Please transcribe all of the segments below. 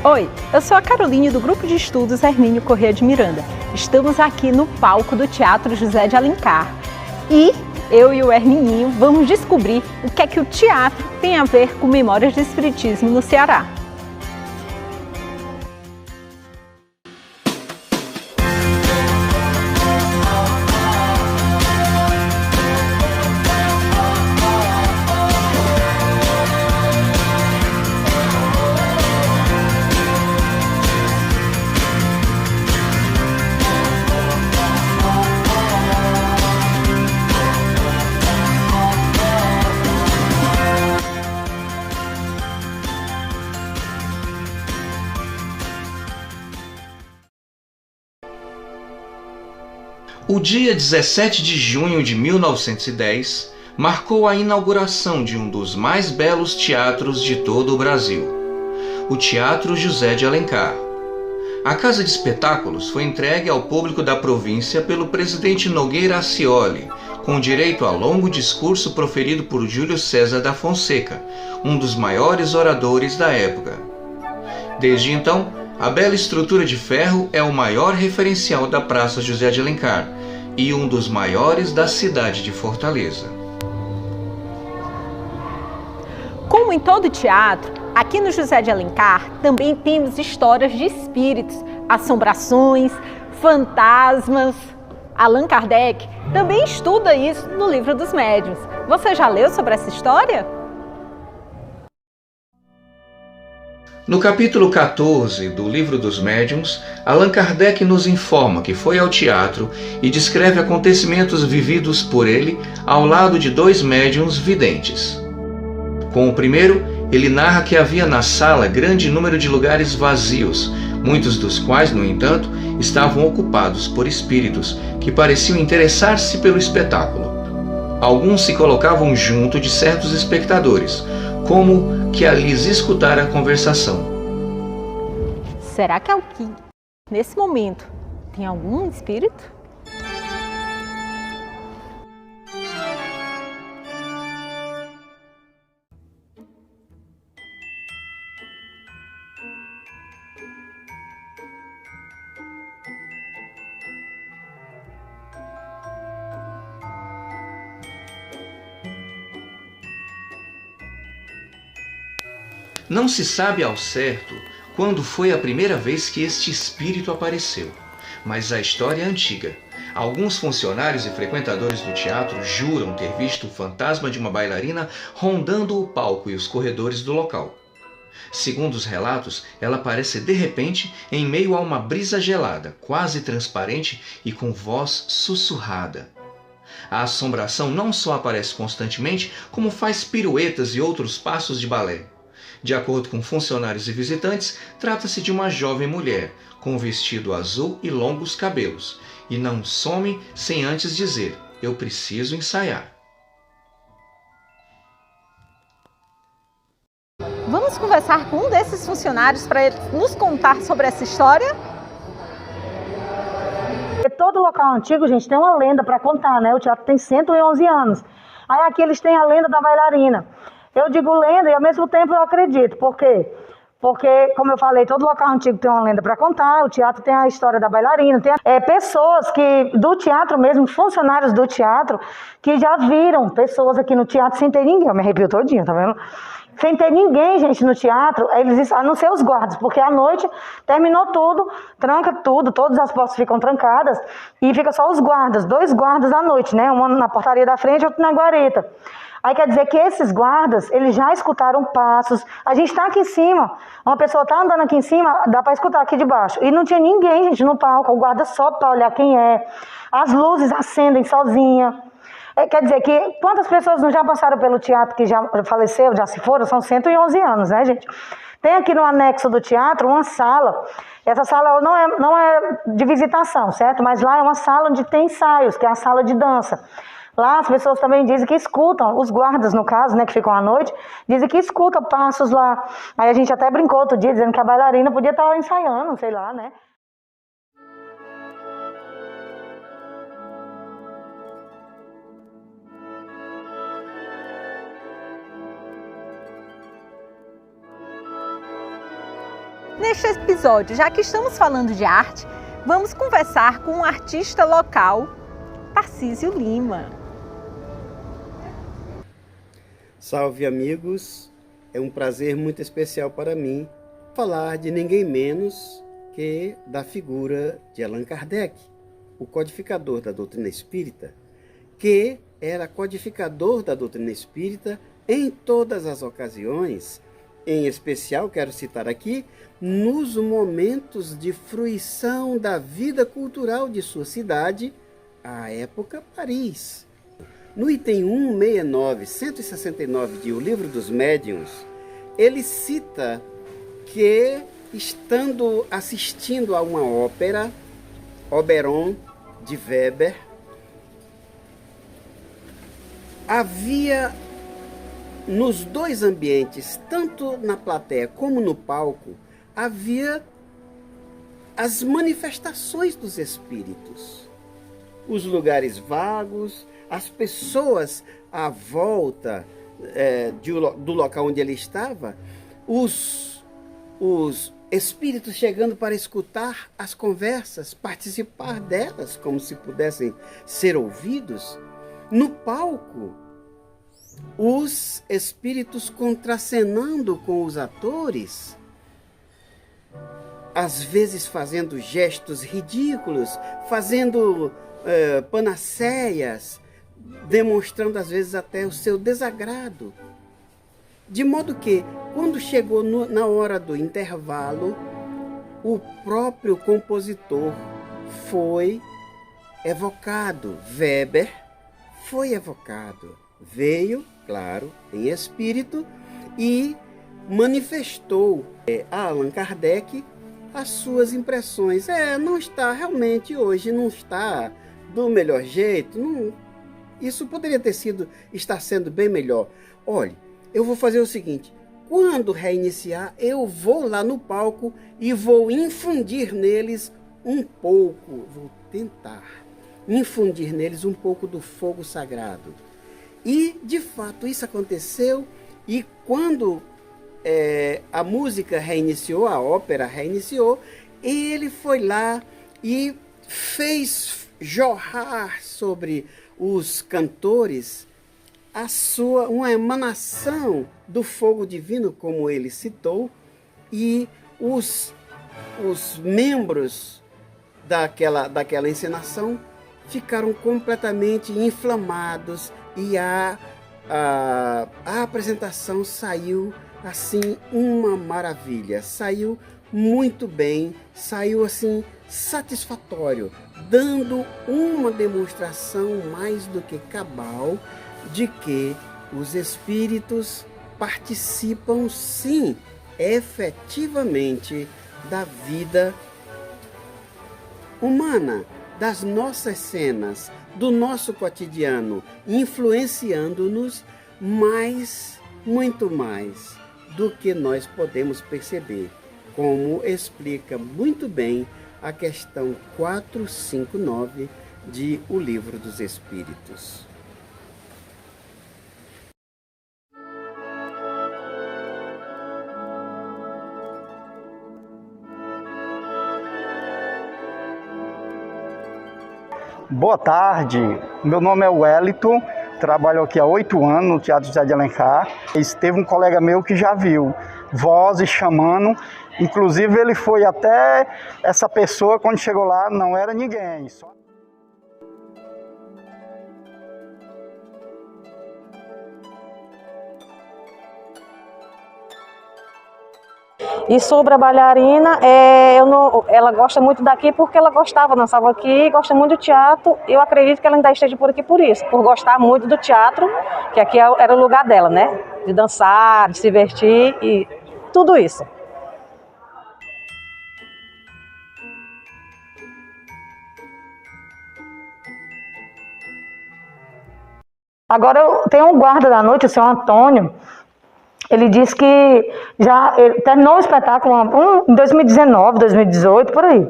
Oi, eu sou a Caroline do Grupo de Estudos Hermínio Corrêa de Miranda. Estamos aqui no palco do Teatro José de Alencar e eu e o Hermininho vamos descobrir o que é que o teatro tem a ver com Memórias do Espiritismo no Ceará. O dia 17 de junho de 1910 marcou a inauguração de um dos mais belos teatros de todo o Brasil, o Teatro José de Alencar. A Casa de Espetáculos foi entregue ao público da província pelo presidente Nogueira Acioli, com direito a longo discurso proferido por Júlio César da Fonseca, um dos maiores oradores da época. Desde então, a bela estrutura de ferro é o maior referencial da Praça José de Alencar e um dos maiores da cidade de Fortaleza. Como em todo teatro, aqui no José de Alencar também temos histórias de espíritos, assombrações, fantasmas. Allan Kardec também estuda isso no Livro dos Médiuns. Você já leu sobre essa história? No capítulo 14 do Livro dos Médiuns, Allan Kardec nos informa que foi ao teatro e descreve acontecimentos vividos por ele ao lado de dois médiuns videntes. Com o primeiro, ele narra que havia na sala grande número de lugares vazios, muitos dos quais, no entanto, estavam ocupados por espíritos que pareciam interessar-se pelo espetáculo. Alguns se colocavam junto de certos espectadores, como que ali lhes escutara a conversação. Será que aqui, nesse momento, tem algum espírito? Não se sabe ao certo quando foi a primeira vez que este espírito apareceu, mas a história é antiga. Alguns funcionários e frequentadores do teatro juram ter visto o fantasma de uma bailarina rondando o palco e os corredores do local. Segundo os relatos, ela aparece de repente em meio a uma brisa gelada, quase transparente e com voz sussurrada. A assombração não só aparece constantemente, como faz piruetas e outros passos de balé. De acordo com funcionários e visitantes, trata-se de uma jovem mulher, com vestido azul e longos cabelos, e não some sem antes dizer: "Eu preciso ensaiar". Vamos conversar com um desses funcionários para ele nos contar sobre essa história? Todo local antigo, gente, tem uma lenda para contar, né? O teatro tem 111 anos. Aí aqui eles têm a lenda da bailarina. Eu digo lenda e ao mesmo tempo eu acredito. Por quê? Porque, como eu falei, todo local antigo tem uma lenda para contar. O teatro tem a história da bailarina. Tem pessoas que, do teatro mesmo, funcionários do teatro, que já viram pessoas aqui no teatro sem ter ninguém. Eu me arrepio todinho, tá vendo? Sem ter ninguém, gente, no teatro, eles, a não ser os guardas, porque à noite terminou tudo, tranca tudo, todas as portas ficam trancadas e fica só os guardas, 2 guardas à noite, né? Um na portaria da frente e outro na guarita. Aí quer dizer que esses guardas, eles já escutaram passos. A gente está aqui em cima, uma pessoa está andando aqui em cima, dá para escutar aqui de baixo. E não tinha ninguém, gente, no palco, o guarda sobe para olhar quem é. As luzes acendem sozinha. Quer dizer que quantas pessoas não já passaram pelo teatro que já faleceu, já se foram? São 111 anos, né, gente? Tem aqui no anexo do teatro uma sala. Essa sala não é de visitação, certo? Mas lá é uma sala onde tem ensaios, que é a sala de dança. Lá as pessoas também dizem que escutam, os guardas no caso, né, que ficam à noite, dizem que escutam passos lá. Aí a gente até brincou outro dia, dizendo que a bailarina podia estar ensaiando, sei lá, né? Neste episódio, já que estamos falando de arte, vamos conversar com um artista local, Tarcísio Lima. Salve, amigos! É um prazer muito especial para mim falar de ninguém menos que da figura de Allan Kardec, o codificador da doutrina espírita, que era codificador da doutrina espírita em todas as ocasiões. Em especial, quero citar aqui, nos momentos de fruição da vida cultural de sua cidade, à época Paris. No item 169 de O Livro dos Médiuns, ele cita que, estando assistindo a uma ópera, Oberon, de Weber, havia nos dois ambientes, tanto na plateia como no palco, havia as manifestações dos espíritos. Os lugares vagos, as pessoas à volta do local onde ele estava, os espíritos chegando para escutar as conversas, participar delas, como se pudessem ser ouvidos. No palco, os espíritos contracenando com os atores, às vezes fazendo gestos ridículos, fazendo panaceias, demonstrando às vezes até o seu desagrado. De modo que, quando chegou na hora do intervalo, o próprio compositor foi evocado. Weber foi evocado. Veio, claro, em espírito e manifestou a Allan Kardec as suas impressões. Não está, realmente, hoje não está do melhor jeito. Não, isso poderia estar sendo bem melhor. Olhe, eu vou fazer o seguinte, quando reiniciar, eu vou lá no palco e vou infundir neles um pouco, vou tentar infundir neles um pouco do fogo sagrado. E, de fato, isso aconteceu, e quando a música reiniciou, a ópera reiniciou, ele foi lá e fez jorrar sobre os cantores uma emanação do fogo divino, como ele citou, e os membros daquela encenação ficaram completamente inflamados e a apresentação saiu assim uma maravilha, saiu muito bem, saiu assim satisfatório, dando uma demonstração mais do que cabal de que os espíritos participam sim, efetivamente, da vida humana, das nossas cenas, do nosso cotidiano, influenciando-nos mais, muito mais do que nós podemos perceber, como explica muito bem a questão 459 de O Livro dos Espíritos. Boa tarde, meu nome é Wellington, trabalho aqui há 8 anos no Teatro José de Alencar. Teve um colega meu que já viu vozes chamando, inclusive ele foi até essa pessoa, quando chegou lá não era ninguém. E sobre a bailarina, ela gosta muito daqui porque ela dançava aqui, gosta muito do teatro. Eu acredito que ela ainda esteja por aqui por isso, por gostar muito do teatro, que aqui era o lugar dela, né? De dançar, de se divertir e tudo isso. Agora tem um guarda da noite, o senhor Antônio. Ele disse que ele terminou o espetáculo em 2019, 2018, por aí.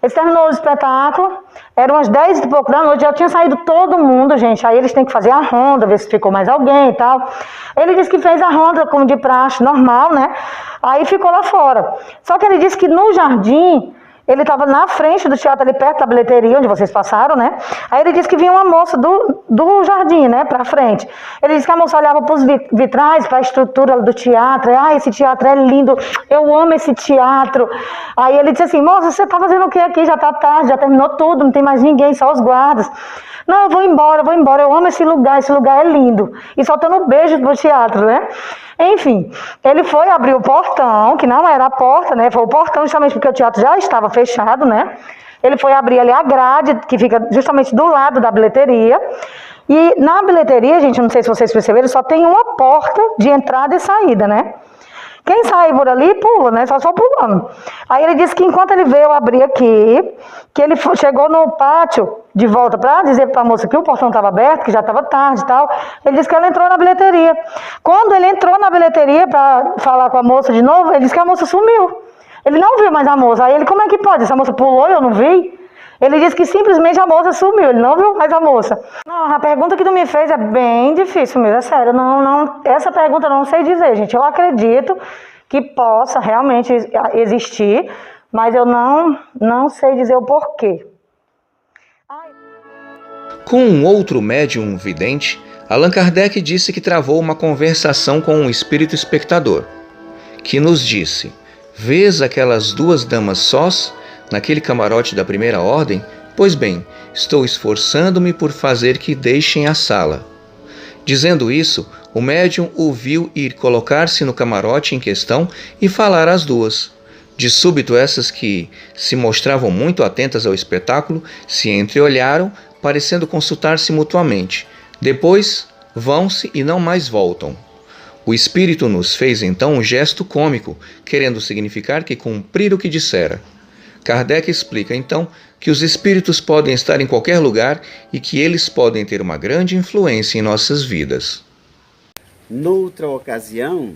Eles terminou o espetáculo, eram umas 10 e pouco da noite, já tinha saído todo mundo, gente. Aí eles têm que fazer a ronda, ver se ficou mais alguém e tal. Ele disse que fez a ronda como de praxe, normal, né? Aí ficou lá fora. Só que ele disse que no jardim, ele estava na frente do teatro, ali perto da bilheteria, onde vocês passaram, né? Aí ele disse que vinha uma moça do jardim, né, pra frente. Ele disse que a moça olhava para os vitrais, para a estrutura do teatro. Esse teatro é lindo, eu amo esse teatro. Aí ele disse assim, moça, você tá fazendo o que aqui? Já tá tarde, já terminou tudo, não tem mais ninguém, só os guardas. Não, eu vou embora, eu amo esse lugar é lindo. E soltando beijo pro teatro, né? Enfim, ele foi abrir o portão, que não era a porta, né? Foi o portão justamente porque o teatro já estava fechado, né? Ele foi abrir ali a grade, que fica justamente do lado da bilheteria. E na bilheteria, gente, não sei se vocês perceberam, só tem uma porta de entrada e saída, né? Quem sai por ali, pula, né? Só pulando. Aí ele disse que enquanto ele veio abrir aqui, que ele chegou no pátio de volta para dizer para a moça que o portão estava aberto, que já estava tarde e tal. Ele disse que ela entrou na bilheteria. Quando ele entrou na bilheteria para falar com a moça de novo, ele disse que a moça sumiu. Ele não viu mais a moça. Aí ele, como é que pode? Essa moça pulou e eu não vi? Ele disse que simplesmente a moça sumiu, ele não viu mais a moça. Não, a pergunta que tu me fez é bem difícil mesmo, é sério. Essa pergunta eu não sei dizer, gente. Eu acredito que possa realmente existir, mas eu não sei dizer o porquê. Com um outro médium vidente, Allan Kardec disse que travou uma conversação com um espírito espectador, que nos disse: vês aquelas duas damas sós naquele camarote da primeira ordem? Pois bem, estou esforçando-me por fazer que deixem a sala. Dizendo isso, o médium o viu ir colocar-se no camarote em questão e falar às duas. De súbito, essas que se mostravam muito atentas ao espetáculo se entreolharam, parecendo consultar-se mutuamente. Depois, vão-se e não mais voltam. O espírito nos fez então um gesto cômico, querendo significar que cumprira o que dissera. Kardec explica então que os espíritos podem estar em qualquer lugar e que eles podem ter uma grande influência em nossas vidas. Noutra ocasião,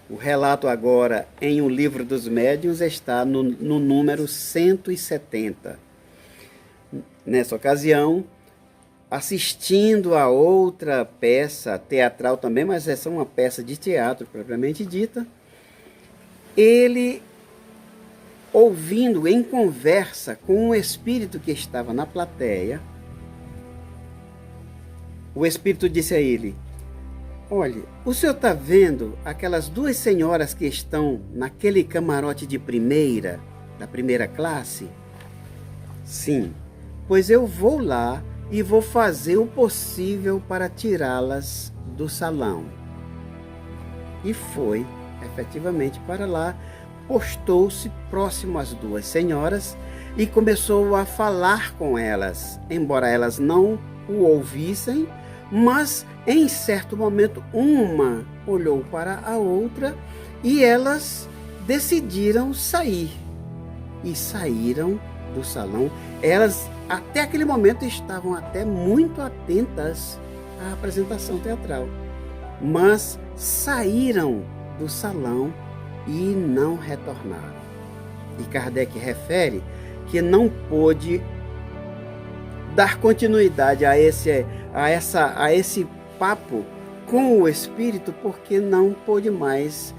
o relato agora em O Livro dos Médiuns está no número 170. Nessa ocasião, assistindo a outra peça teatral também, mas essa é uma peça de teatro propriamente dita, ele, ouvindo em conversa com um espírito que estava na plateia, o espírito disse a ele: olha, o senhor está vendo aquelas duas senhoras que estão naquele camarote de primeira, da primeira classe? Sim, pois eu vou lá e vou fazer o possível para tirá-las do salão. E foi, efetivamente, para lá, postou-se próximo às duas senhoras e começou a falar com elas, embora elas não o ouvissem, mas em certo momento uma olhou para a outra e elas decidiram sair. E saíram do salão. Elas até aquele momento estavam até muito atentas à apresentação teatral, mas saíram do salão e não retornaram. E Kardec refere que não pôde dar continuidade a esse papo com o espírito, porque não pôde mais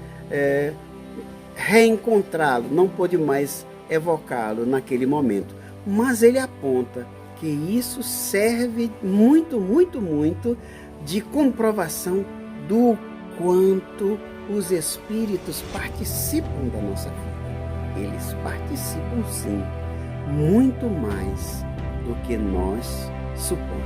reencontrá-lo, não pôde mais evocá-lo naquele momento. Mas ele aponta que isso serve muito, muito, muito de comprovação do quanto os espíritos participam da nossa vida. Eles participam sim, muito mais do que nós supomos.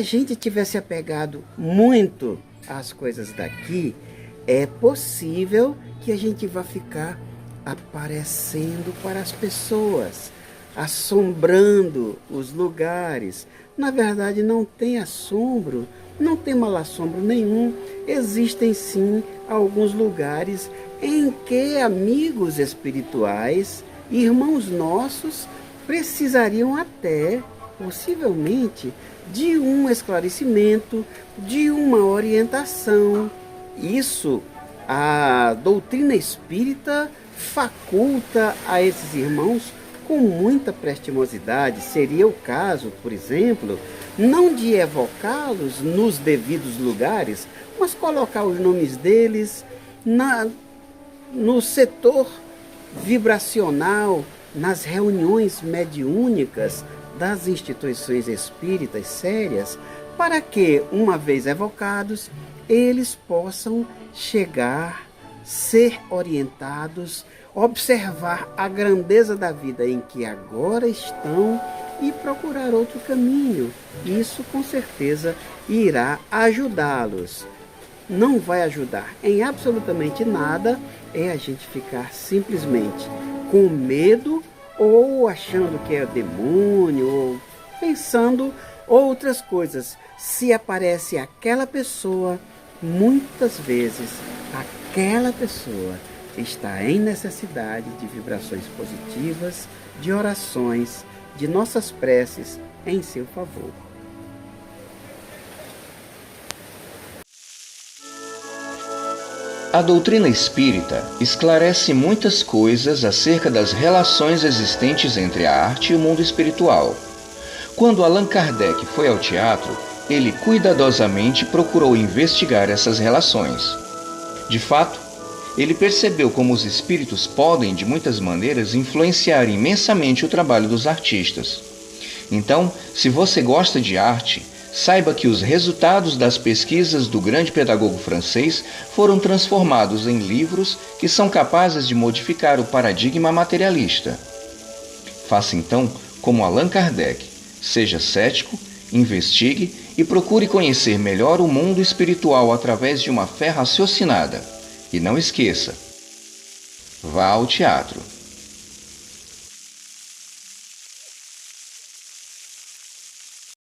a gente tivesse apegado muito às coisas daqui, é possível que a gente vá ficar aparecendo para as pessoas, assombrando os lugares. Na verdade, não tem assombro, não tem mal assombro nenhum. Existem sim alguns lugares em que amigos espirituais, irmãos nossos, precisariam até, possivelmente, de um esclarecimento, de uma orientação. Isso a doutrina espírita faculta a esses irmãos com muita prestimosidade. Seria o caso, por exemplo, não de evocá-los nos devidos lugares, mas colocar os nomes deles no setor vibracional, nas reuniões mediúnicas das instituições espíritas sérias, para que, uma vez evocados, eles possam chegar, ser orientados, observar a grandeza da vida em que agora estão e procurar outro caminho. Isso, com certeza, irá ajudá-los. Não vai ajudar em absolutamente nada a gente ficar simplesmente com medo ou achando que é demônio ou pensando outras coisas. Se aparece aquela pessoa, muitas vezes aquela pessoa está em necessidade de vibrações positivas, de orações, de nossas preces em seu favor. A doutrina espírita esclarece muitas coisas acerca das relações existentes entre a arte e o mundo espiritual. Quando Allan Kardec foi ao teatro, ele cuidadosamente procurou investigar essas relações. De fato, ele percebeu como os espíritos podem, de muitas maneiras, influenciar imensamente o trabalho dos artistas. Então, se você gosta de arte, saiba que os resultados das pesquisas do grande pedagogo francês foram transformados em livros que são capazes de modificar o paradigma materialista. Faça então como Allan Kardec, seja cético, investigue e procure conhecer melhor o mundo espiritual através de uma fé raciocinada. E não esqueça, vá ao teatro.